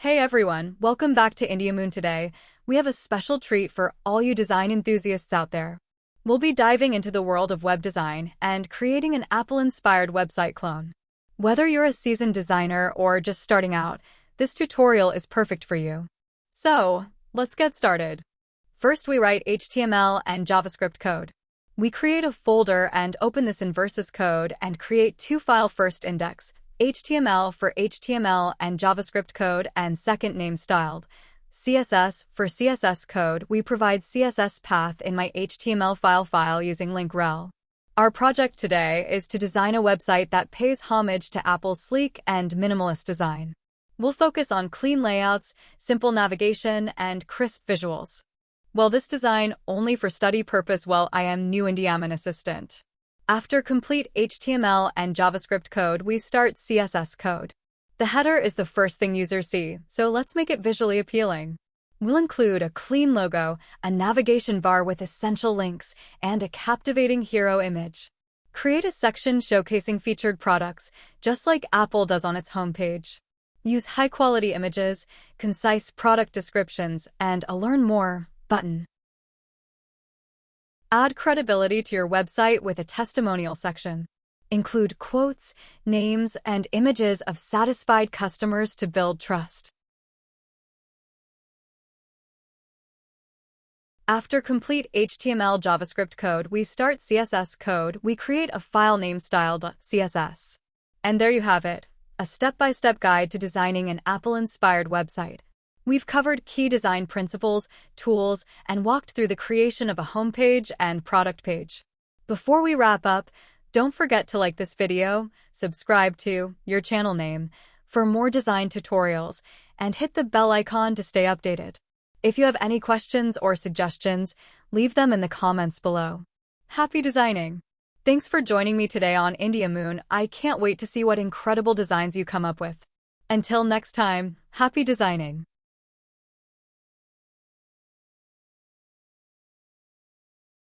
Hey everyone, welcome back to India Moon today. We have a special treat for all you design enthusiasts out there. We'll be diving into the world of web design and creating an Apple-inspired website clone. Whether you're a seasoned designer or just starting out, this tutorial is perfect for you. So, let's get started. First, we write HTML and JavaScript code. We create a folder and open this in VS Code and create two file first index, HTML for HTML and JavaScript code and second name styled. CSS for CSS code, we provide CSS path in my HTML file using link rel. Our project today is to design a website that pays homage to Apple's sleek and minimalist design. We'll focus on clean layouts, simple navigation, and crisp visuals. Well, this design only for study purpose while I am new Indiaman assistant. After complete HTML and JavaScript code, we start CSS code. The header is the first thing users see, so let's make it visually appealing. We'll include a clean logo, a navigation bar with essential links, and a captivating hero image. Create a section showcasing featured products, just like Apple does on its homepage. Use high-quality images, concise product descriptions, and a Learn More button. Add credibility to your website with a testimonial section. Include quotes, names, and images of satisfied customers to build trust. After complete HTML JavaScript code, we start CSS code. We create a file name styled CSS. And there you have it, a step-by-step guide to designing an Apple-inspired website. We've covered key design principles, tools, and walked through the creation of a homepage and product page. Before we wrap up, don't forget to like this video, subscribe to your channel name for more design tutorials, and hit the bell icon to stay updated. If you have any questions or suggestions, leave them in the comments below. Happy designing! Thanks for joining me today on India Moon. I can't wait to see what incredible designs you come up with. Until next time, happy designing!